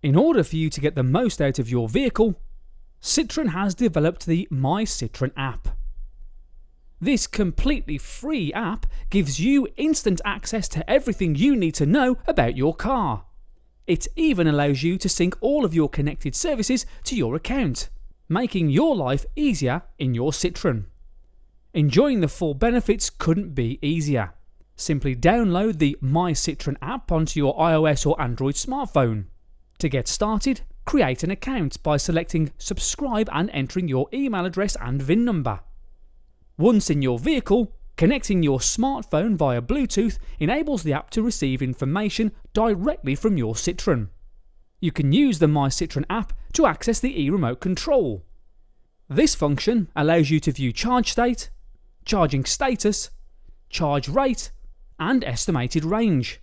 In order for you to get the most out of your vehicle, Citroën has developed the MyCitroën app. This completely free app gives you instant access to everything you need to know about your car. It even allows you to sync all of your connected services to your account, making your life easier in your Citroën. Enjoying the full benefits couldn't be easier. Simply download the MyCitroën app onto your iOS or Android smartphone. To get started, create an account by selecting subscribe and entering your email address and VIN number. Once in your vehicle, connecting your smartphone via Bluetooth enables the app to receive information directly from your Citroën. You can use the MyCitroën app to access the e-remote control. This function allows you to view charge state, charging status, charge rate, and estimated range,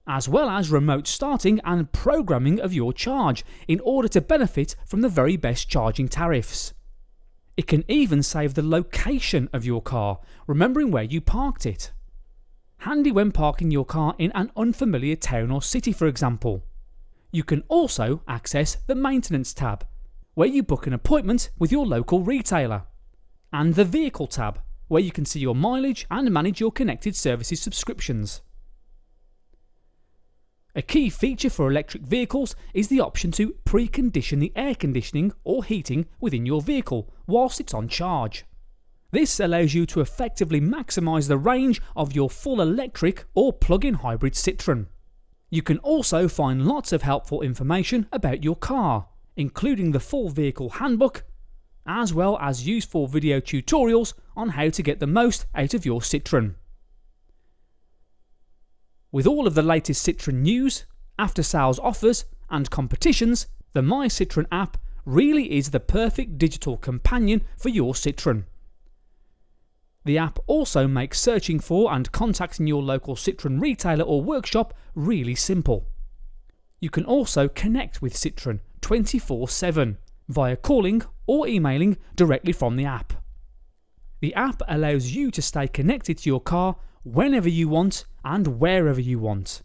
as well as remote starting and programming of your charge in order to benefit from the very best charging tariffs. It can even save the location of your car, remembering where you parked it. Handy when parking your car in an unfamiliar town or city, for example. You can also access the Maintenance tab, where you book an appointment with your local retailer, and the Vehicle tab, where you can see your mileage and manage your connected services subscriptions. A key feature for electric vehicles is the option to precondition the air conditioning or heating within your vehicle whilst it's on charge. This allows you to effectively maximise the range of your full electric or plug-in hybrid Citroën. You can also find lots of helpful information about your car, including the full vehicle handbook, as well as useful video tutorials on how to get the most out of your Citroën. With all of the latest Citroën news, after-sales offers and competitions, the MyCitroën app really is the perfect digital companion for your Citroën. The app also makes searching for and contacting your local Citroën retailer or workshop really simple. You can also connect with Citroën 24/7 via calling or emailing directly from the app. The app allows you to stay connected to your car whenever you want and wherever you want.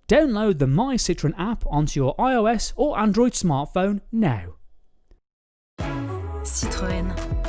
Download the MyCitroën app onto your iOS or Android smartphone now. Citroën.